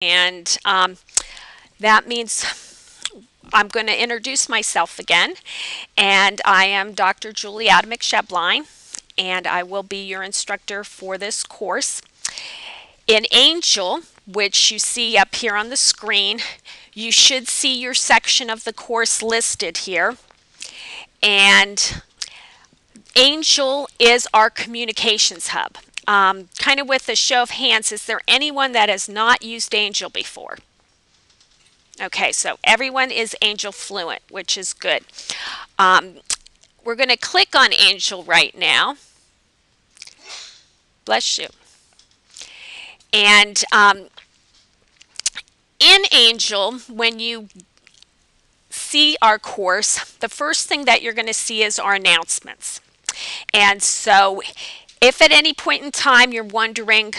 And that means I'm going to introduce myself again. And I am Dr. Julie Adamich1, and I will be your instructor for this course. In Angel, which you see up here on the screen, you should see your section of the course listed here. And Angel is our communications hub. Kind of with a show of hands, is there anyone that has not used Angel before? Okay, so everyone is Angel fluent, which is good. We're going to click on Angel right now. Bless you. And in Angel, when you see our course, the first thing that you're going to see is our announcements. And so if at any point in time you're wondering,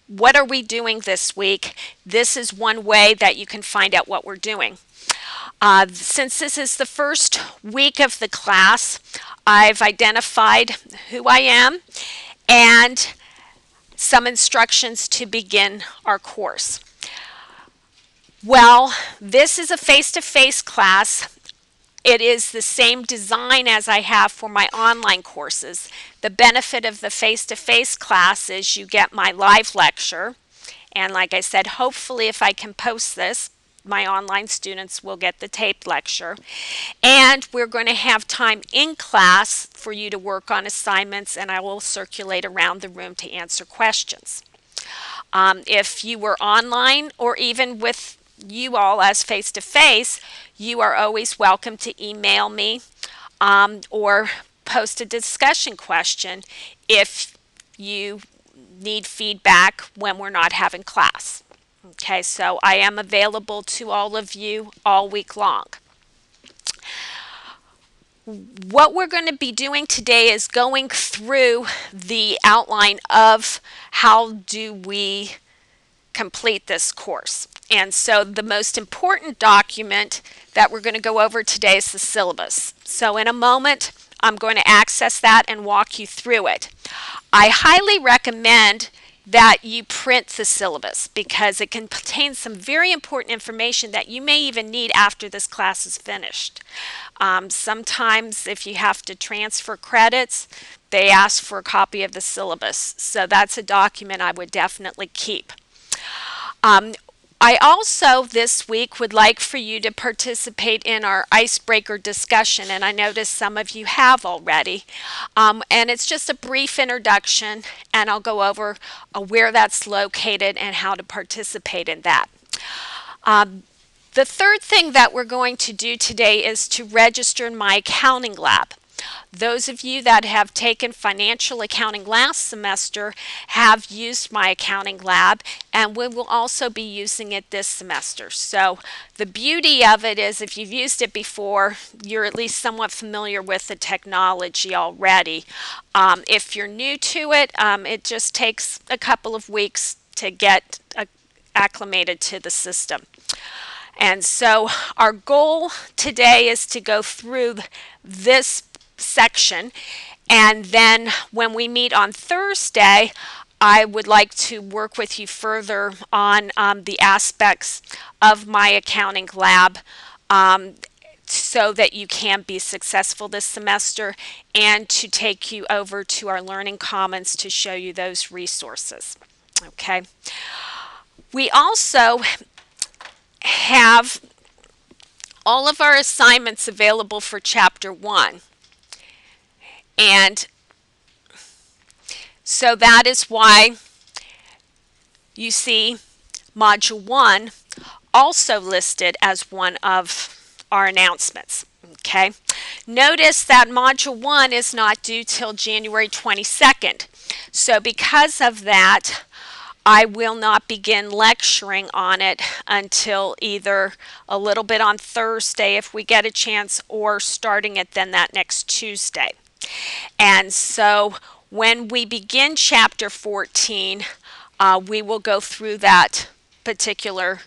what are we doing this week? This is one way that you can find out what we're doing. Since this is the first week of the class, I've identified who I am and some instructions to begin our course. Well, this is a face-to-face class. It is the same design as I have for my online courses. The benefit of the face-to-face class is you get my live lecture. And like I said, hopefully if I can post this, my online students will get the taped lecture. And we're going to have time in class for you to work on assignments, and I will circulate around the room to answer questions. If you were online or even with you all as face-to-face, you are always welcome to email me or post a discussion question if you need feedback when we're not having class. Okay, so I am available to all of you all week long. What we're going to be doing today is going through the outline of how do we complete this course. And so the most important document that we're going to go over today is the syllabus. So in a moment, I'm going to access that and walk you through it. I highly recommend that you print the syllabus because it can contain some very important information that you may even need after this class is finished. Sometimes if you have to transfer credits, they ask for a copy of the syllabus. So that's a document I would definitely keep. I also this week would like for you to participate in our icebreaker discussion, and I noticed some of you have already. And it's just a brief introduction, and I'll go over where that's located and how to participate in that. The third thing that we're going to do today is to register in my accounting lab. Those of you that have taken financial accounting last semester have used my accounting lab, and we will also be using it this semester. So the beauty of it is if you've used it before, you're at least somewhat familiar with the technology already. If you're new to it, it just takes a couple of weeks to get acclimated to the system. And so our goal today is to go through this section, and then when we meet on Thursday, I would like to work with you further on the aspects of my accounting lab so that you can be successful this semester, and to take you over to our Learning Commons to show you those resources. Okay. We also have all of our assignments available for Chapter 1. And so that is why you see Module 1 also listed as one of our announcements. Okay. Notice that Module 1 is not due till January 22nd. So because of that, I will not begin lecturing on it until either a little bit on Thursday if we get a chance, or starting it then that next Tuesday. And so when we begin Chapter 14, we will go through that particular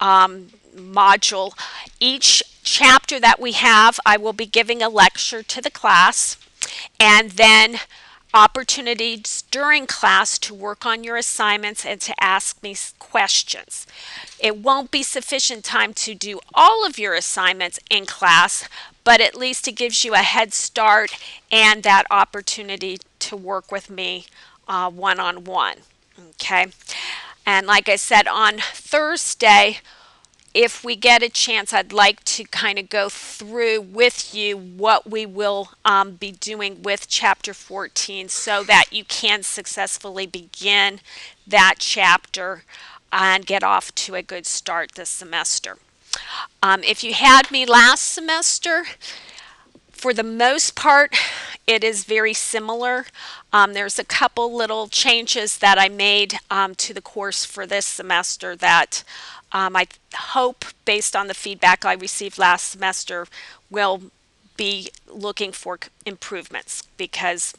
module. Each chapter that we have, I will be giving a lecture to the class, and then opportunities during class to work on your assignments and to ask me questions. It won't be sufficient time to do all of your assignments in class, but at least it gives you a head start and that opportunity to work with me one-on-one. Okay, and like I said, on Thursday, if we get a chance, I'd like to kind of go through with you what we will be doing with Chapter 14 so that you can successfully begin that chapter and get off to a good start this semester. If you had me last semester, for the most part, it is very similar. There's a couple little changes that I made to the course for this semester that I hope, based on the feedback I received last semester, will be looking for improvements, because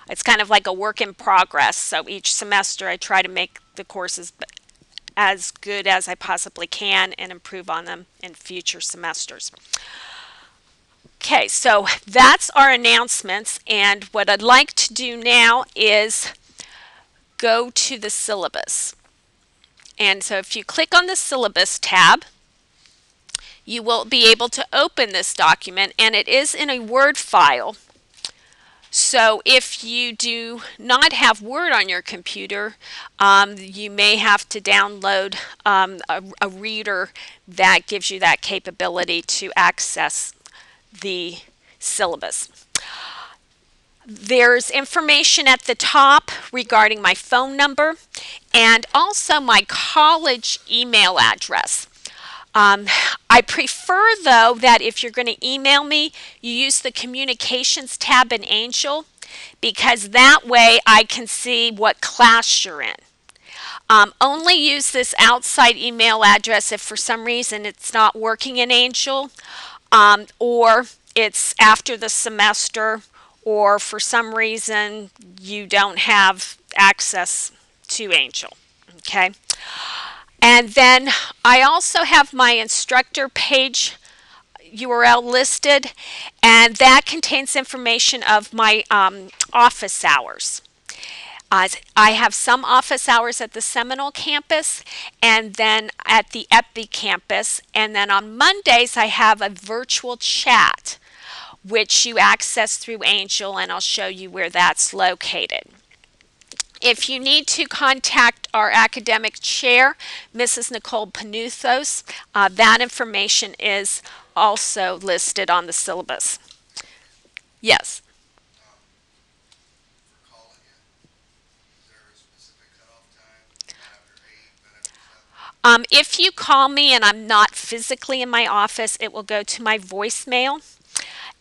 it's kind of like a work in progress. So each semester I try to make the courses as good as I possibly can and improve on them in future semesters. Okay, so that's our announcements, and what I'd like to do now is go to the syllabus. And so if you click on the syllabus tab, you will be able to open this document, and it is in a Word file. So if you do not have Word on your computer, you may have to download a reader that gives you that capability to access the syllabus. There's information at the top regarding my phone number and also my college email address. I prefer, though, that if you're going to email me, you use the communications tab in Angel, because that way I can see what class you're in. Only use this outside email address if for some reason it's not working in Angel, or it's after the semester, or for some reason you don't have access to Angel. Okay. And then I also have my instructor page URL listed, and that contains information of my office hours. I have some office hours at the Seminole campus and then at the EPI campus, and then on Mondays I have a virtual chat which you access through Angel, and I'll show you where that's located. If you need to contact our academic chair, Mrs. Nicole Panuthos, that information is also listed on the syllabus. Yes. If you call me and I'm not physically in my office, it will go to my voicemail,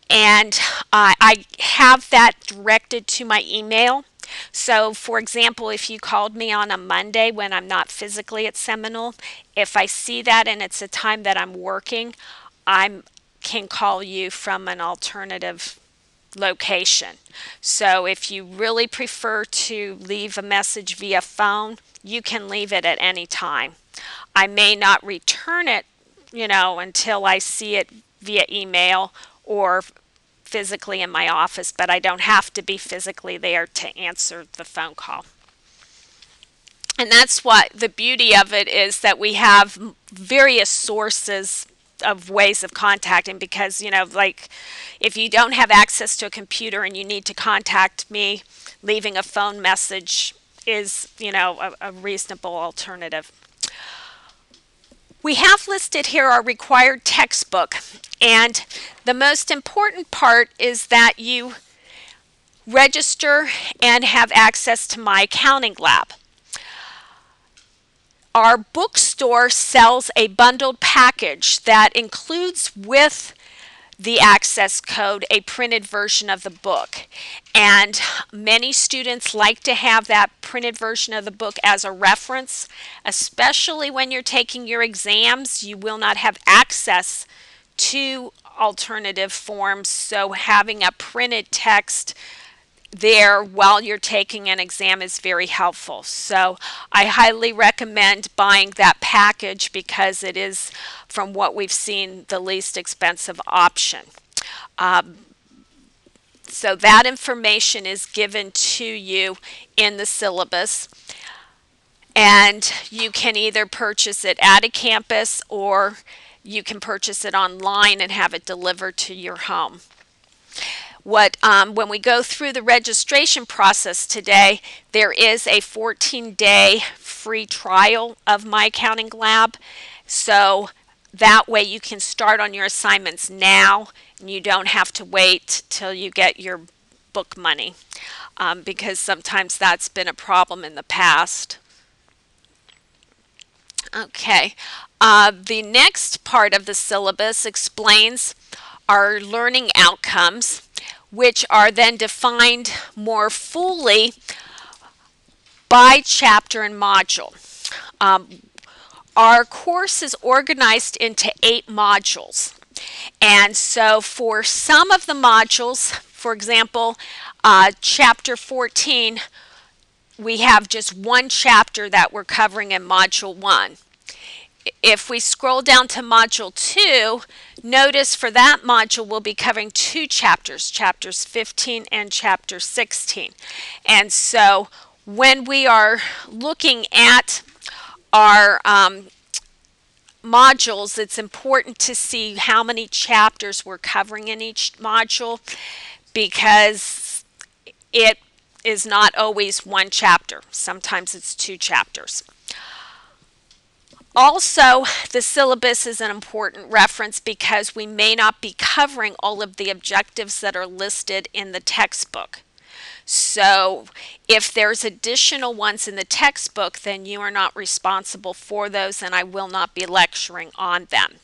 and I have that directed to my email. So, for example, if you called me on a Monday when I'm not physically at Seminole, if I see that and it's a time that I'm working, I can call you from an alternative location. So if you really prefer to leave a message via phone, you can leave it at any time. I may not return it, until I see it via email or physically in my office, but I don't have to be physically there to answer the phone call. And that's what the beauty of it is, that we have various sources of ways of contacting, because like if you don't have access to a computer and you need to contact me, leaving a phone message is a reasonable alternative. We have listed here our required textbook, and the most important part is that you register and have access to my accounting lab. Our bookstore sells a bundled package that includes with the access code a printed version of the book, and many students like to have that printed version of the book as a reference, especially when you're taking your exams. You will not have access to alternative forms, so having a printed text there while you're taking an exam is very helpful. So I highly recommend buying that package, because it is, from what we've seen, the least expensive option. So that information is given to you in the syllabus, and you can either purchase it at a campus or you can purchase it online and have it delivered to your home. When we go through the registration process today, there is a 14-day free trial of My Accounting Lab. So that way you can start on your assignments now and you don't have to wait till you get your book money, because sometimes that's been a problem in the past. Okay, the next part of the syllabus explains our learning outcomes, which are then defined more fully by chapter and module. Our course is organized into 8 modules. And so for some of the modules, for example, chapter 14, we have just one chapter that we're covering in module 1. If we scroll down to module 2, notice for that module we'll be covering 2 chapters, chapters 15 and chapter 16. And so when we are looking at our modules, it's important to see how many chapters we're covering in each module, because it is not always one chapter. Sometimes it's 2 chapters. Also, the syllabus is an important reference because we may not be covering all of the objectives that are listed in the textbook. So if there's additional ones in the textbook, then you are not responsible for those, and I will not be lecturing on them.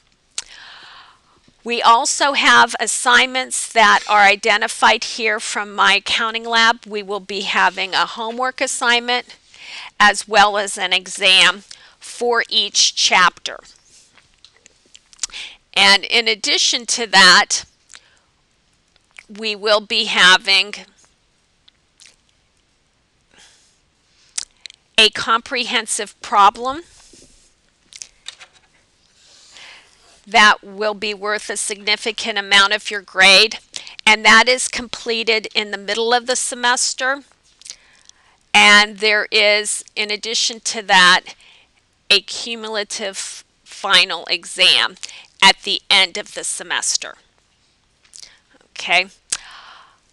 We also have assignments that are identified here from My Accounting Lab. We will be having a homework assignment as well as an exam for each chapter. And in addition to that, we will be having a comprehensive problem that will be worth a significant amount of your grade, and that is completed in the middle of the semester. And there is, in addition to that, a cumulative final exam at the end of the semester. Okay.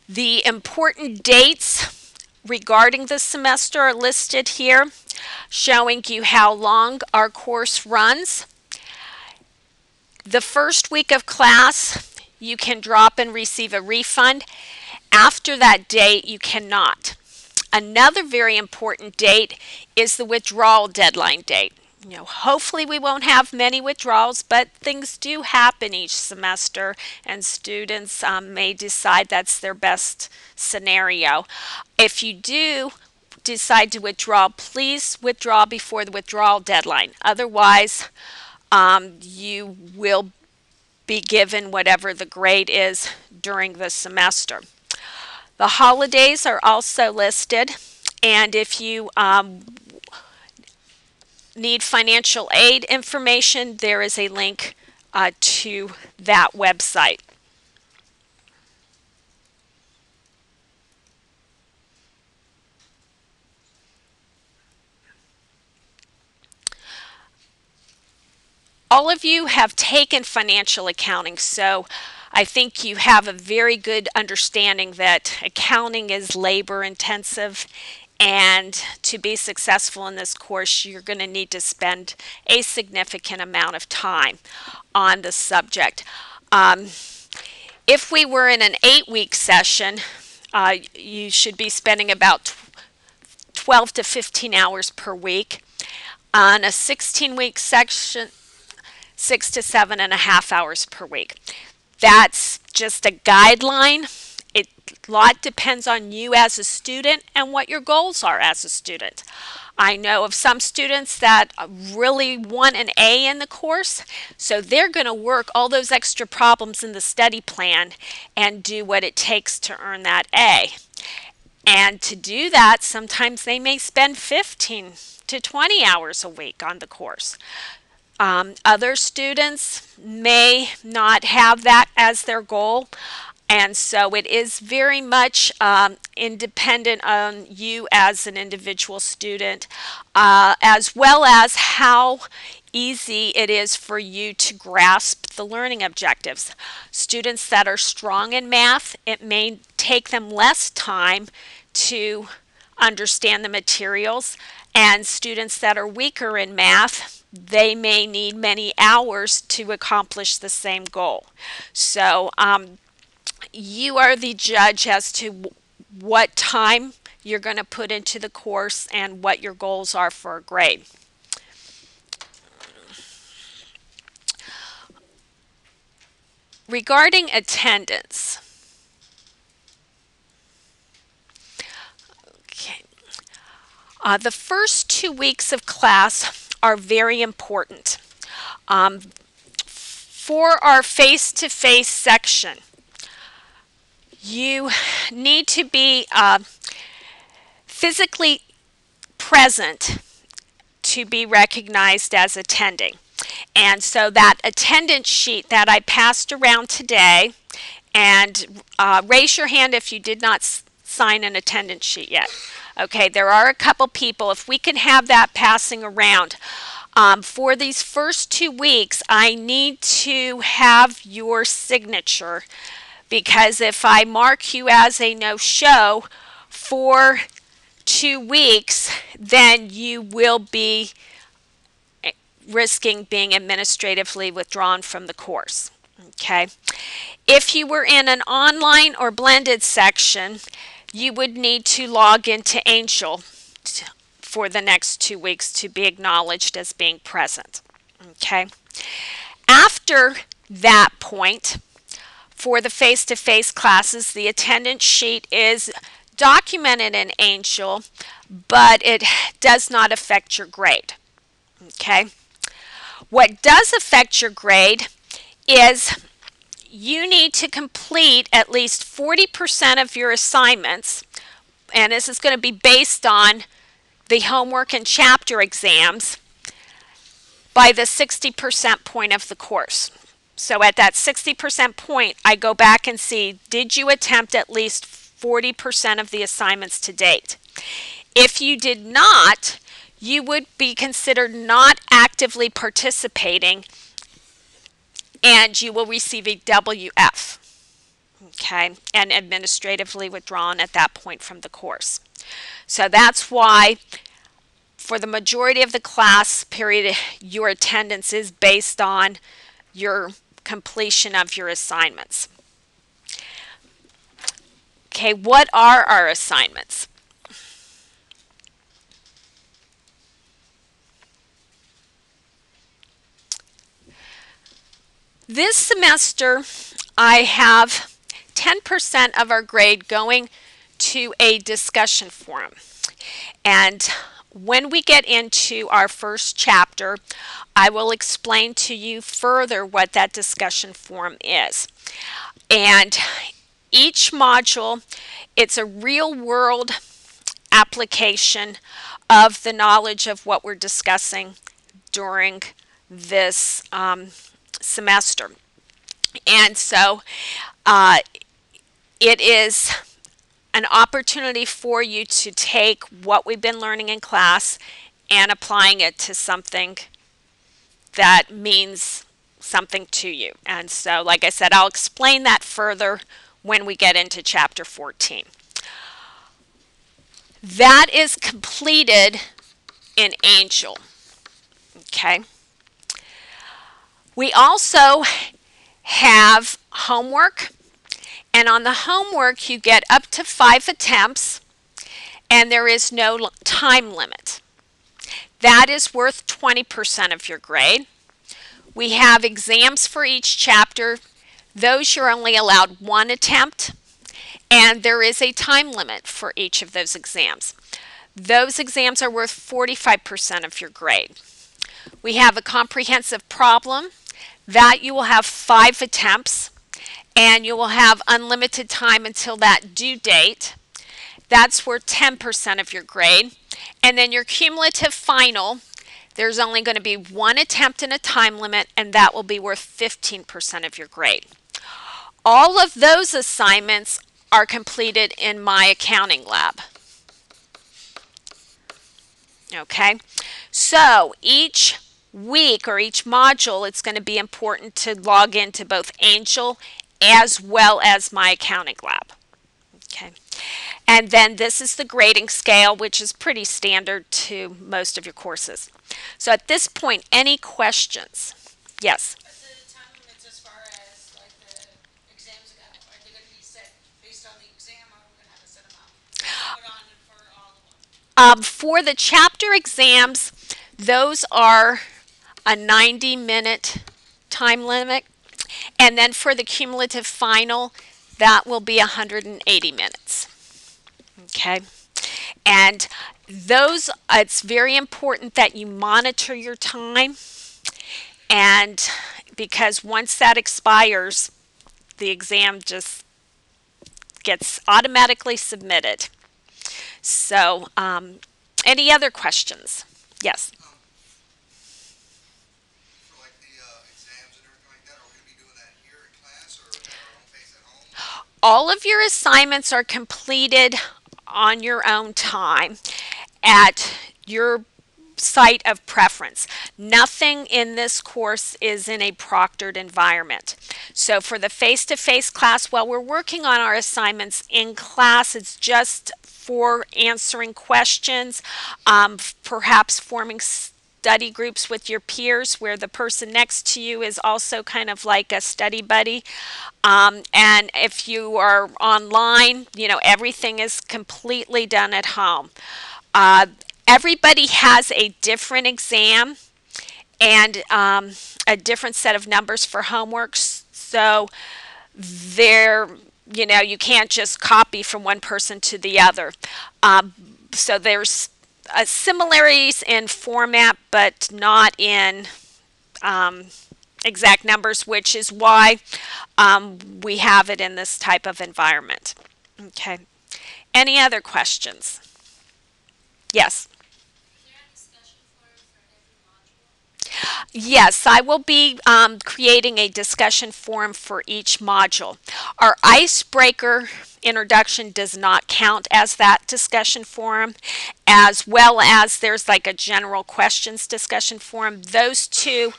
The important dates regarding the semester are listed here, showing you how long our course runs. The first week of class, you can drop and receive a refund. After that date, you cannot. Another very important date is the withdrawal deadline date. Hopefully we won't have many withdrawals, but things do happen each semester, and students may decide that's their best scenario. If you do decide to withdraw, please withdraw before the withdrawal deadline. Otherwise, you will be given whatever the grade is during the semester. The holidays are also listed, and if you need financial aid information, there is a link to that website. All of you have taken financial accounting, so I think you have a very good understanding that accounting is labor intensive, and to be successful in this course, you're going to need to spend a significant amount of time on the subject. If we were in an 8-week session, you should be spending about 12 to 15 hours per week. On a 16-week section, 6 to 7.5 hours per week. That's just a guideline. A lot depends on you as a student and what your goals are as a student. I know of some students that really want an A in the course, so they're going to work all those extra problems in the study plan and do what it takes to earn that A. And to do that, sometimes they may spend 15 to 20 hours a week on the course. Other students may not have that as their goal, And so it is very much independent on you as an individual student, as well as how easy it is for you to grasp the learning objectives. Students that are strong in math, it may take them less time to understand the materials, and students that are weaker in math, they may need many hours to accomplish the same goal. So you are the judge as to what time you're going to put into the course and what your goals are for a grade. Regarding attendance, okay, the first 2 weeks of class are very important. For our face-to-face section, you need to be physically present to be recognized as attending. And so that attendance sheet that I passed around today, and raise your hand if you did not sign an attendance sheet yet. Okay, there are a couple people. If we can have that passing around. For these first 2 weeks, I need to have your signature, because if I mark you as a no-show for 2 weeks, then you will be risking being administratively withdrawn from the course. Okay. If you were in an online or blended section, you would need to log into Angel for the next 2 weeks to be acknowledged as being present. Okay. After that point, for the face-to-face classes, the attendance sheet is documented in Angel, but it does not affect your grade. Okay. What does affect your grade is you need to complete at least 40% of your assignments, and this is going to be based on the homework and chapter exams, by the 60% point of the course. So at that 60% point, I go back and see, did you attempt at least 40% of the assignments to date? If you did not, you would be considered not actively participating, and you will receive a WF, okay, and administratively withdrawn at that point from the course. So that's why for the majority of the class period, your attendance is based on your completion of your assignments. Okay, what are our assignments? This semester, I have 10% of our grade going to a discussion forum. And when we get into our first chapter, I will explain to you further what that discussion forum is. And each module, it's a real-world application of the knowledge of what we're discussing during this semester. And so it is an opportunity for you to take what we've been learning in class and applying it to something that means something to you. And so, like I said, I'll explain that further when we get into chapter 14. That is completed in Angel. Okay. We also have homework, and on the homework you get up to 5 attempts, and there is no time limit. That is worth 20% of your grade. We have exams for each chapter. Those you're only allowed 1 attempt, and there is a time limit for each of those exams. Those exams are worth 45% of your grade. We have a comprehensive problem that you will have 5 attempts, and you will have unlimited time until that due date. That's worth 10% of your grade. And then your cumulative final, there's only going to be 1 attempt and a time limit, and that will be worth 15% of your grade. All of those assignments are completed in my accounting lab. Okay, so each week or each module, it's going to be important to log into both Angel as well as my accounting lab. Okay, and then this is the grading scale, which is pretty standard to most of your courses. So at this point, any questions? Yes. But the time limits as far as like the exams go, are they going to be set based on the exam, or are we going to have a set amount put on for all of them? For the chapter exams, those are a 90-minute time limit. And then for the cumulative final, that will be 180 minutes. Okay. And those, it's very important that you monitor your time. And because once that expires, the exam just gets automatically submitted. So, any other questions? Yes. For like the exams and everything like that, are we going to be doing that here in class or at our own pace at home? All of your assignments are completed on your own time at your site of preference. Nothing in this course is in a proctored environment. So for the face-to-face class, while we're working on our assignments in class, it's just for answering questions, perhaps forming study groups with your peers where the person next to you is also kind of like a study buddy. And if you are online, everything is completely done at home. Uh, Everybody has a different exam and a different set of numbers for homework. So there, you can't just copy from one person to the other. So there's similarities in format, but not in exact numbers, which is why we have it in this type of environment. Okay. Any other questions? Yes. Yes, I will be creating a discussion forum for each module. Our icebreaker introduction does not count as that discussion forum, as well as there's like a general questions discussion forum. Those two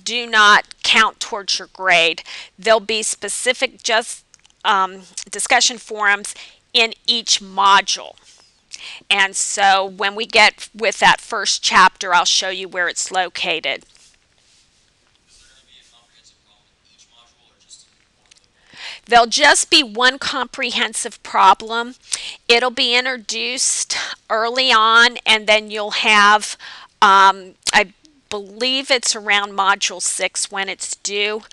do not count towards your grade. There'll be specific just discussion forums in each module. And so when we get with that first chapter, I'll show you where it's located. Is there going to be a comprehensive problem in each module or just in one of them? There'll just be one comprehensive problem. It'll be introduced early on, and then you'll have, I believe it's around module 6 when it's due.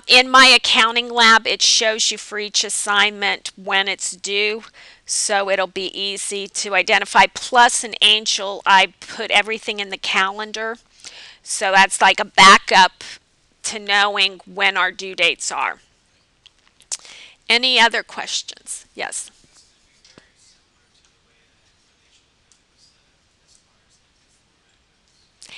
In my accounting lab, it shows you for each assignment when it's due, so it'll be easy to identify. Plus, in Angel, I put everything in the calendar, so that's like a backup to knowing when our due dates are. Any other questions? Yes. It's going to be very similar to the way that financial accounting was set up as far as like the format goes.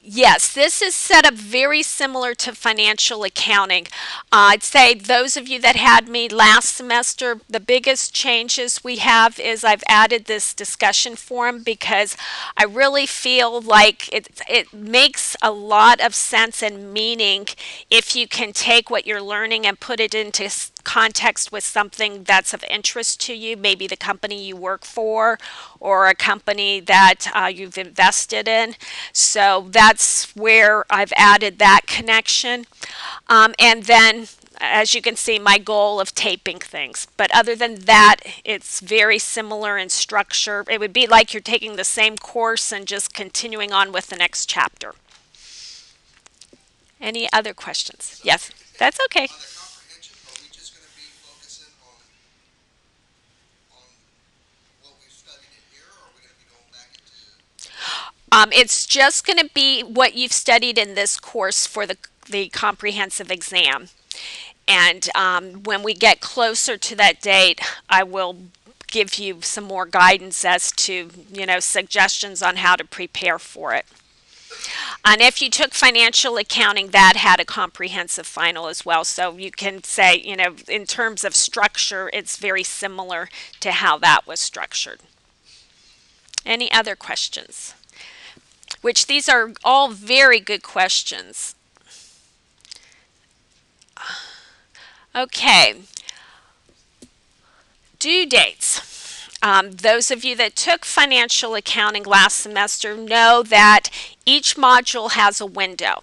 Yes, this is set up very similar to financial accounting. I'd say those of you that had me last semester, the biggest changes we have is I've added this discussion forum because I really feel like it makes a lot of sense and meaning if you can take what you're learning and put it into context with something that's of interest to you, maybe the company you work for or a company that you've invested in. So that's where I've added that connection. And then, as you can see, my goal of taping things. But other than that, it's very similar in structure. It would be like you're taking the same course and just continuing on with the next chapter. Any other questions? Yes, that's okay. On the comprehension, are we just going to be focusing on what we've studied in here, or are we going to be going back into? It's just going to be what you've studied in this course for the comprehensive exam. And when we get closer to that date, I will give you some more guidance as to, suggestions on how to prepare for it. And if you took financial accounting, that had a comprehensive final as well. So you can say, in terms of structure, it's very similar to how that was structured. Any other questions? Which these are all very good questions. Okay, due dates. Those of you that took financial accounting last semester know that each module has a window.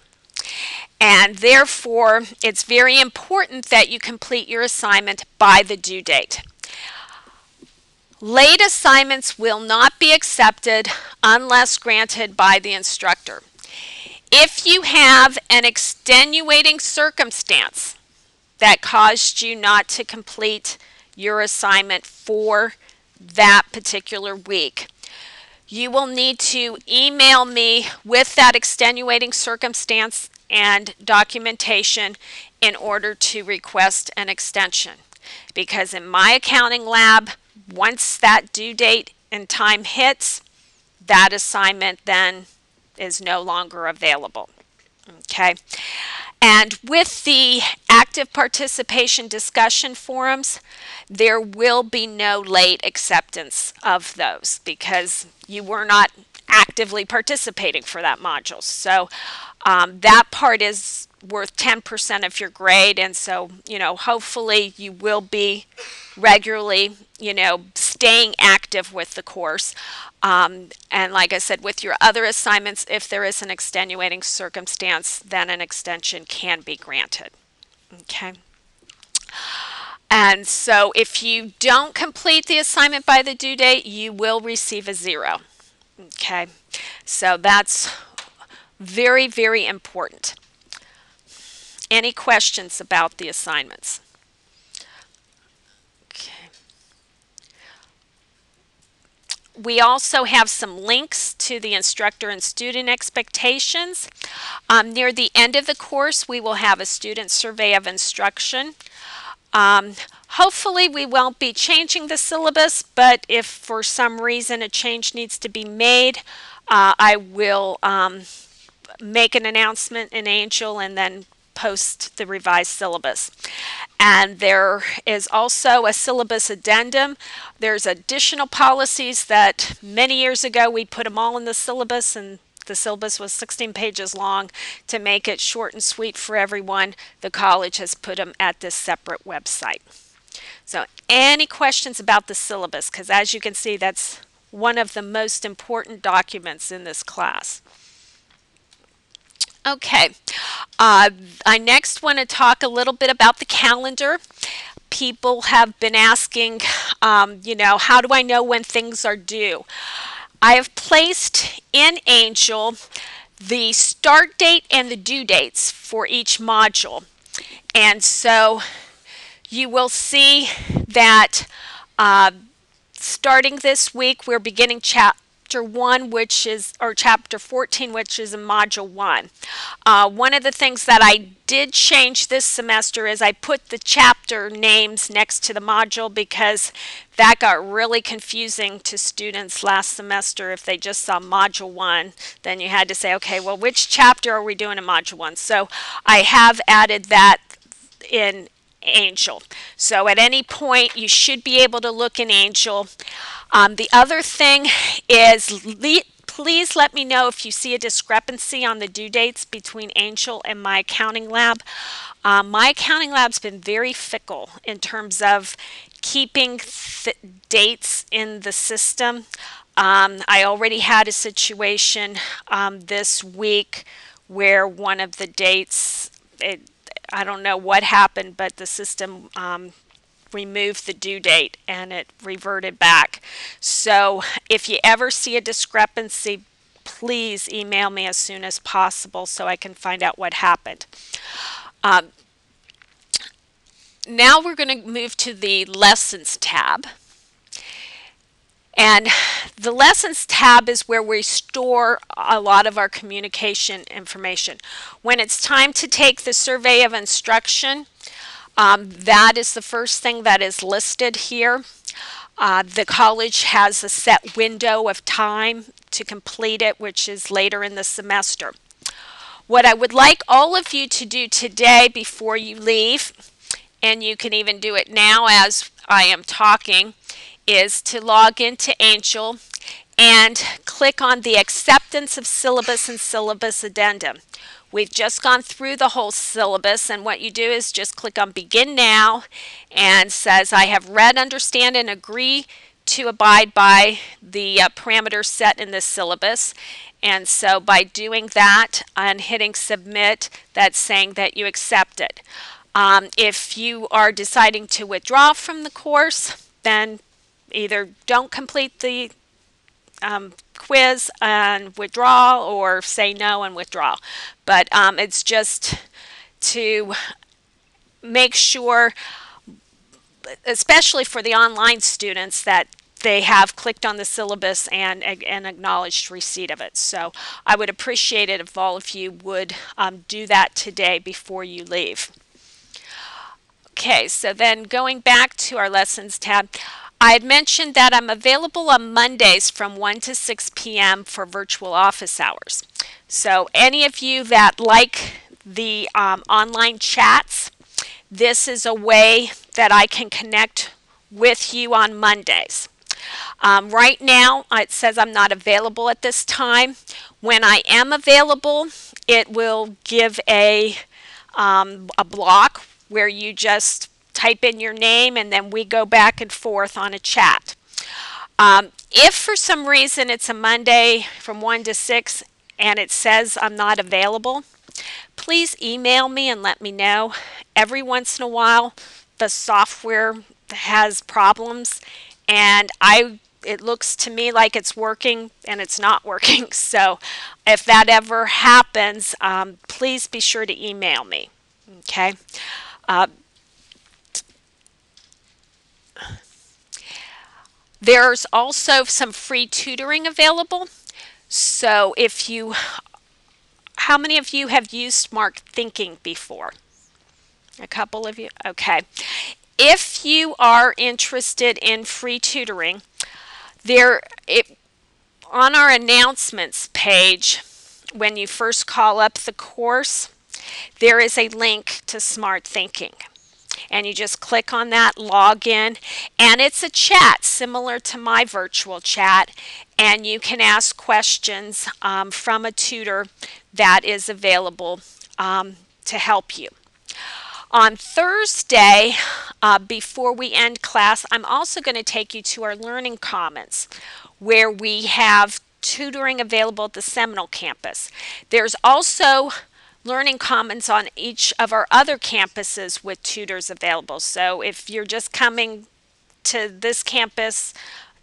And therefore, it's very important that you complete your assignment by the due date. Late assignments will not be accepted unless granted by the instructor. If you have an extenuating circumstance that caused you not to complete your assignment for that particular week, you will need to email me with that extenuating circumstance and documentation in order to request an extension. Because in my accounting lab, once that due date and time hits, that assignment then is no longer available. Okay. And with the active participation discussion forums, there will be no late acceptance of those because you were not actively participating for that module. So that part is worth 10% of your grade. And so, hopefully you will be regularly, staying active with the course. And like I said, with your other assignments, if there is an extenuating circumstance, then an extension can be granted. Okay. And so if you don't complete the assignment by the due date, you will receive a 0. Okay. So that's very, very important. Any questions about the assignments? Okay. We also have some links to the instructor and student expectations. Near the end of the course, we will have a student survey of instruction. Hopefully we won't be changing the syllabus, but if for some reason a change needs to be made, I will make an announcement in Angel and then post the revised syllabus. And there is also a syllabus addendum. There's additional policies that many years ago we put them all in the syllabus, and the syllabus was 16 pages long. To make it short and sweet for everyone, the college has put them at this separate website. So any questions about the syllabus? Because as you can see, that's one of the most important documents in this class. Okay, I next want to talk a little bit about the calendar. People have been asking, how do I know when things are due? I have placed in Angel the start date and the due dates for each module. And so you will see that starting this week, we're beginning chapter 1, or chapter 14, which is in module 1. One of the things that I did change this semester is I put the chapter names next to the module because that got really confusing to students last semester. If they just saw module 1, then you had to say, okay, well, which chapter are we doing in module 1? So I have added that in Angel. So at any point, you should be able to look in Angel. The other thing is, please let me know if you see a discrepancy on the due dates between Angel and my accounting lab. My accounting lab's been very fickle in terms of keeping dates in the system. I already had a situation this week where one of the dates, I don't know what happened, but the system removed the due date and it reverted back. So if you ever see a discrepancy, please email me as soon as possible so I can find out what happened. Now we're going to move to the Lessons tab. And the Lessons tab is where we store a lot of our communication information. When it's time to take the survey of instruction, that is the first thing that is listed here. The college has a set window of time to complete it, which is later in the semester. What I would like all of you to do today before you leave, and you can even do it now as I am talking, is to log into Angel and click on the acceptance of syllabus and syllabus addendum. We've just gone through the whole syllabus, and what you do is just click on begin now and says I have read, understand, and agree to abide by the parameters set in this syllabus. And so by doing that and hitting submit, that's saying that you accept it. If you are deciding to withdraw from the course, then either don't complete the quiz and withdraw, or say no and withdraw. But it's just to make sure, especially for the online students, that they have clicked on the syllabus and acknowledged receipt of it. So I would appreciate it if all of you would do that today before you leave. Okay, so then going back to our lessons tab, I had mentioned that I'm available on Mondays from 1 to 6 p.m. for virtual office hours. So any of you that like the online chats, this is a way that I can connect with you on Mondays. Right now, it says I'm not available at this time. When I am available, it will give a block where you just type in your name and then we go back and forth on a chat. If for some reason it's a Monday from 1 to 6 and it says I'm not available, please email me and let me know. Every once in a while, the software has problems, and it looks to me like it's working and it's not working. So if that ever happens, please be sure to email me. Okay. There's also some free tutoring available. So how many of you have used Smart Thinking before? A couple of you? Okay. If you are interested in free tutoring, on our announcements page, when you first call up the course, there is a link to Smart Thinking. And you just click on that, log in, and it's a chat similar to my virtual chat, and you can ask questions from a tutor that is available to help you. On Thursday, before we end class, I'm also going to take you to our Learning Commons, where we have tutoring available at the Seminole campus. There's also Learning Commons on each of our other campuses with tutors available. So if you're just coming to this campus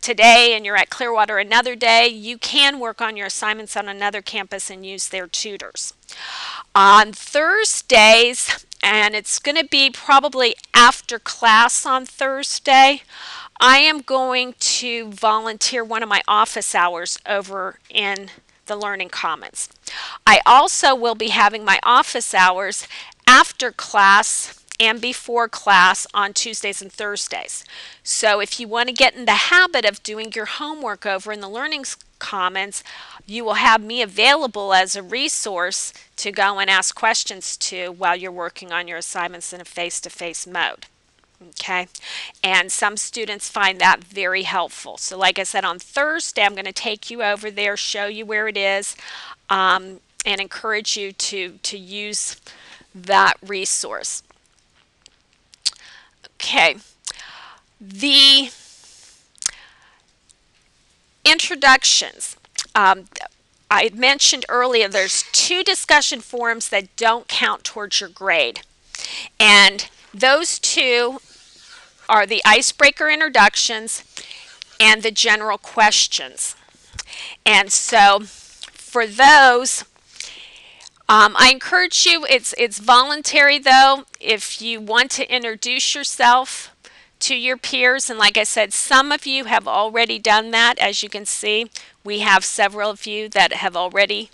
today and you're at Clearwater another day, you can work on your assignments on another campus and use their tutors. On Thursdays, and it's going to be probably after class on Thursday, I am going to volunteer one of my office hours over in the Learning Commons. I also will be having my office hours after class and before class on Tuesdays and Thursdays. So if you want to get in the habit of doing your homework over in the Learning Commons, you will have me available as a resource to go and ask questions to while you're working on your assignments in a face-to-face mode. Okay, and some students find that very helpful. So like I said, on Thursday, I'm going to take you over there, show you where it is, and encourage you to use that resource. Okay, the introductions. I mentioned earlier there's 2 discussion forums that don't count towards your grade. And those 2 are the icebreaker introductions and the general questions. And so for those, I encourage you, it's voluntary though, if you want to introduce yourself to your peers. And like I said, some of you have already done that. As you can see, we have several of you that have already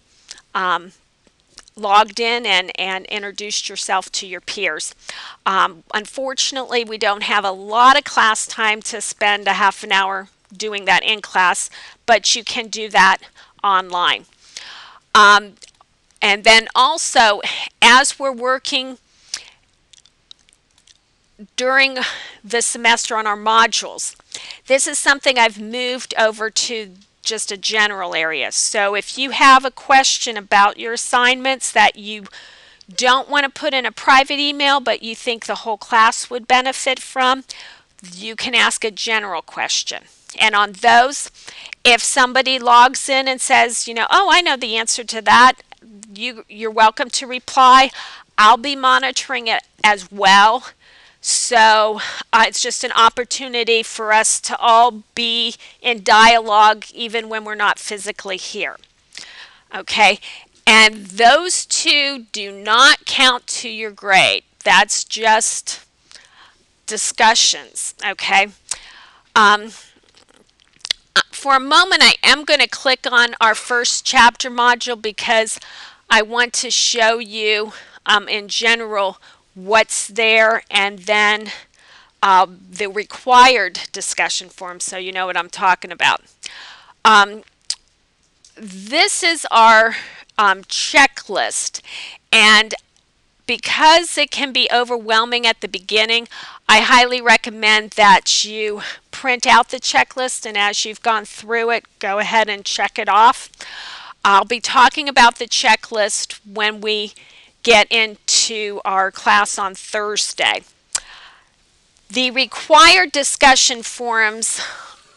logged in and introduced yourself to your peers. Unfortunately, we don't have a lot of class time to spend a half an hour doing that in class, but you can do that online. Um, and then also, as we're working during the semester on our modules, this is something I've moved over to just a general area. So if you have a question about your assignments that you don't want to put in a private email, but you think the whole class would benefit from, you can ask a general question. And on those, if somebody logs in and says, oh, I know the answer to that, you're welcome to reply. I'll be monitoring it as well. So it's just an opportunity for us to all be in dialogue even when we're not physically here. Okay, and those two do not count to your grade. That's just discussions. Okay. Um, for a moment, I am going to click on our first chapter module because I want to show you in general what's there, and then the required discussion form so you know what I'm talking about. This is our checklist, and because it can be overwhelming at the beginning, I highly recommend that you print out the checklist, and as you've gone through it, go ahead and check it off. I'll be talking about the checklist when we get into our class on Thursday. The required discussion forums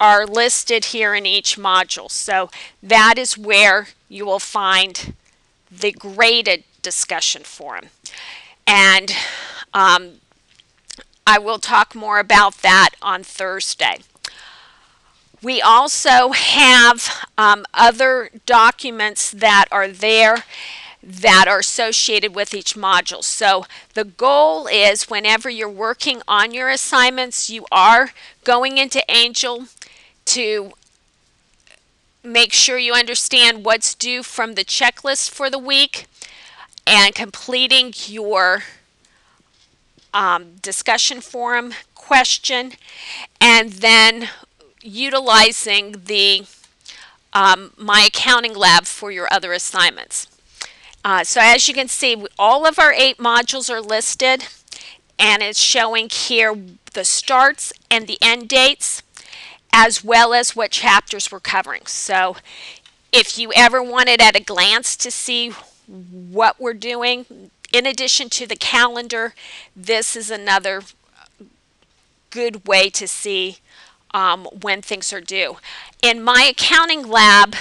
are listed here in each module, so that is where you will find the graded discussion forum. And I will talk more about that on Thursday. We also have other documents that are there that are associated with each module. So the goal is whenever you're working on your assignments, you are going into Angel to make sure you understand what's due from the checklist for the week and completing your discussion forum question, and then utilizing the My Accounting Lab for your other assignments. So as you can see, all of our 8 modules are listed, and it's showing here the starts and the end dates, as well as what chapters we're covering. So if you ever wanted at a glance to see what we're doing, in addition to the calendar, this is another good way to see when things are due. In My Accounting Lab,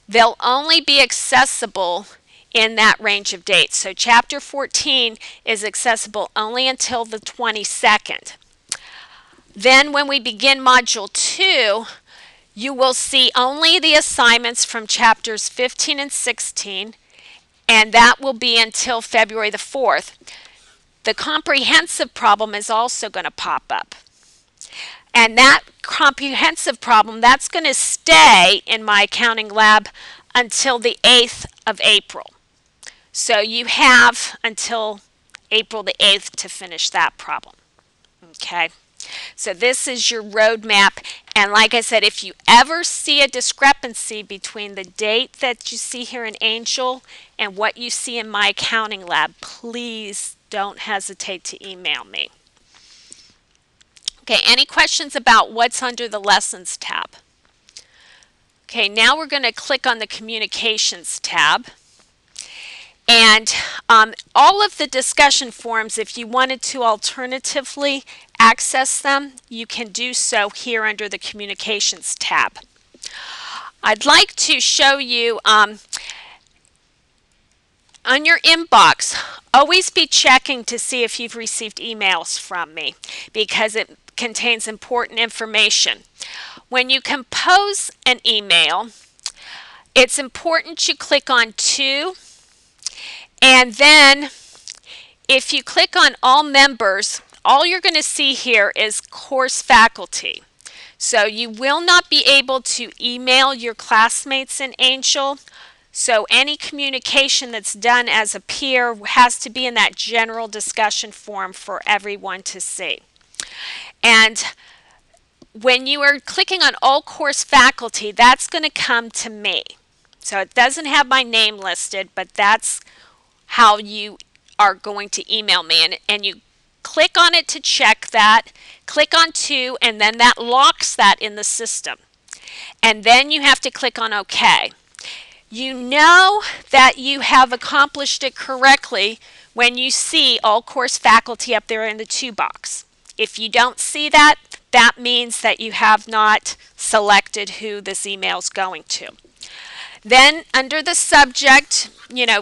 they'll only be accessible in that range of dates. So chapter 14 is accessible only until the 22nd. Then when we begin module 2, you will see only the assignments from chapters 15 and 16, and that will be until February the 4th. The comprehensive problem is also going to pop up. And that comprehensive problem, that's going to stay in My Accounting Lab until the 8th of April. So you have until April the 8th to finish that problem. Okay? So this is your roadmap, and like I said, if you ever see a discrepancy between the date that you see here in Angel and what you see in My Accounting Lab, please don't hesitate to email me. Okay, any questions about what's under the Lessons tab? Okay, now we're going to click on the Communications tab. And all of the discussion forums, if you wanted to alternatively access them, you can do so here under the Communications tab. I'd like to show you on your inbox, always be checking to see if you've received emails from me because it contains important information. When you compose an email, it's important you click on To, and then if you click on All Members, all you're going to see here is Course Faculty. So you will not be able to email your classmates in Angel. So any communication that's done as a peer has to be in that general discussion forum for everyone to see. And when you are clicking on all course faculty, that's going to come to me. So it doesn't have my name listed, but that's how you are going to email me. And you click on it to check that, click on to, and then that locks that in the system. And then you have to click on OK. You know that you have accomplished it correctly when you see all course faculty up there in the to box. If you don't see that, that means that you have not selected who this email is going to. Then under the subject,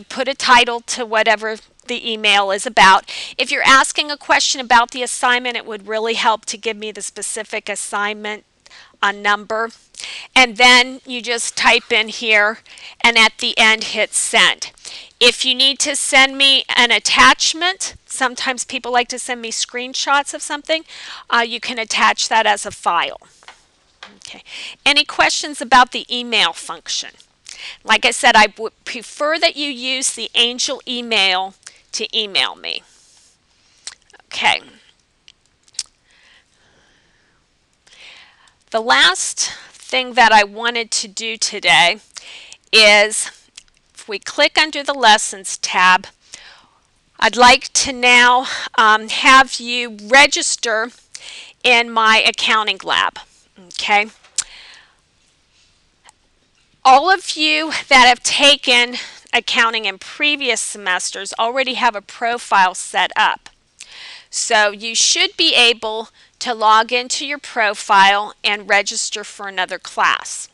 put a title to whatever the email is about. If you're asking a question about the assignment, it would really help to give me the specific assignment number. And then you just type in here and at the end hit send. If you need to send me an attachment, sometimes people like to send me screenshots of something, you can attach that as a file. Okay. Any questions about the email function? Like I said, I would prefer that you use the Angel email to email me. Okay. The last thing that I wanted to do today is, if we click under the Lessons tab, I'd like to now have you register in my accounting lab. Okay. All of you that have taken accounting in previous semesters already have a profile set up. So you should be able to log into your profile and register for another class.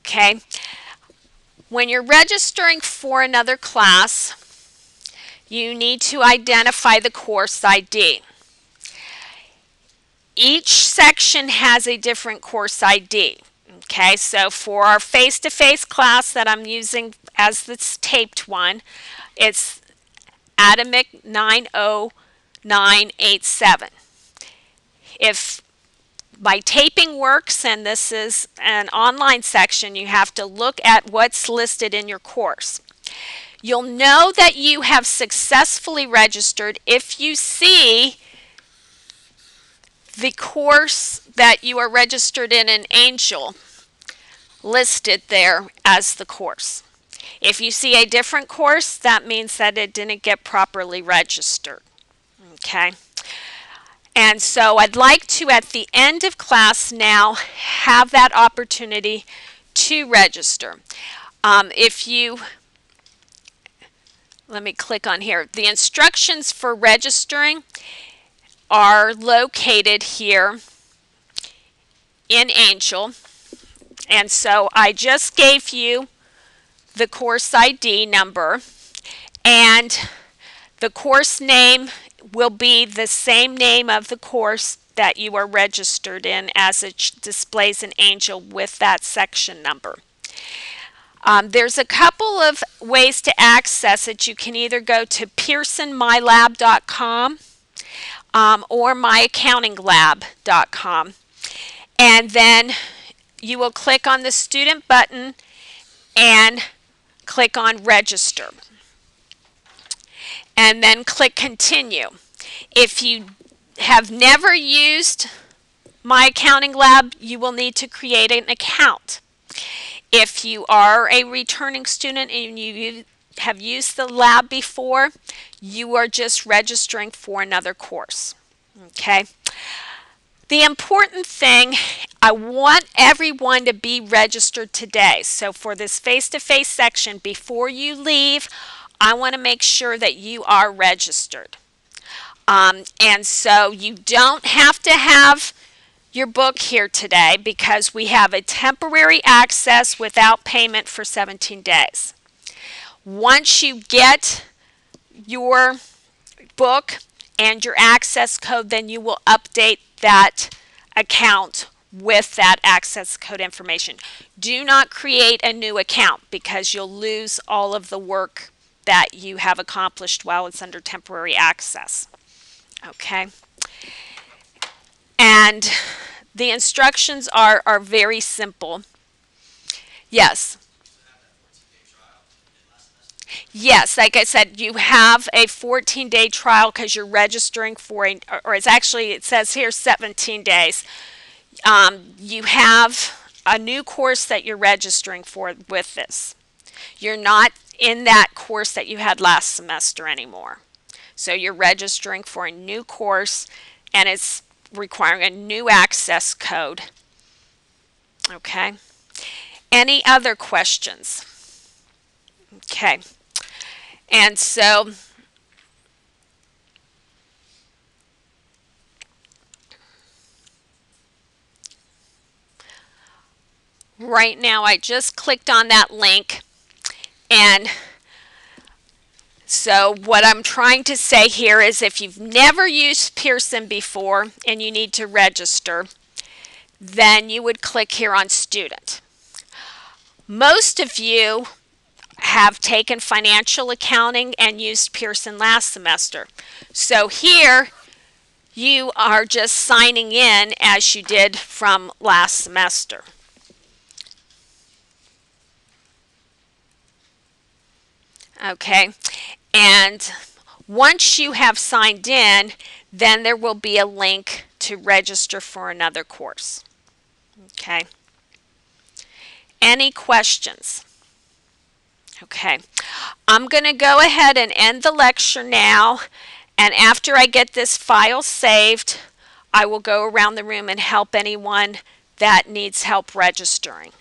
Okay. When you're registering for another class, you need to identify the course ID. Each section has a different course ID. Okay, so for our face-to-face class that I'm using as this taped one, it's Adamich1 987. If my taping works and this is an online section, you have to look at what's listed in your course. You'll know that you have successfully registered if you see the course that you are registered in Angel listed there as the course. If you see a different course, that means that it didn't get properly registered. Okay. And so I'd like to, at the end of class now, have that opportunity to register. Let me click on here. The instructions for registering are located here in Angel. And so I just gave you the course ID number, and the course name will be the same name of the course that you are registered in as it displays in Angel with that section number. There's a couple of ways to access it. You can either go to pearsonmylab.com or myaccountinglab.com, and then you will click on the student button and click on register, and then click continue. If you have never used My Accounting Lab, you will need to create an account. If you are a returning student and you have used the lab before, you are just registering for another course. Okay. The important thing, I want everyone to be registered today. So for this face-to-face section, before you leave, I want to make sure that you are registered. And so you don't have to have your book here today because we have a temporary access without payment for 17 days. Once you get your book and your access code, then you will update that account with that access code information. Do not create a new account because you'll lose all of the work that you have accomplished while it's under temporary access. Okay. And the instructions are very simple. Yes. Yes, like I said, you have a 14-day trial because you're registering for or it's actually, it says here 17 days. You have a new course that you're registering for with this. You're not in that course that you had last semester anymore. So you're registering for a new course and it's requiring a new access code. Okay. Any other questions? Okay. And so right now I just clicked on that link, and so what I'm trying to say here is if you've never used Pearson before and you need to register, then you would click here on student. Most of you have taken financial accounting and used Pearson last semester. So here you are just signing in as you did from last semester. Okay, and once you have signed in, then there will be a link to register for another course. Okay, any questions? Okay, I'm going to go ahead and end the lecture now, and after I get this file saved, I will go around the room and help anyone that needs help registering.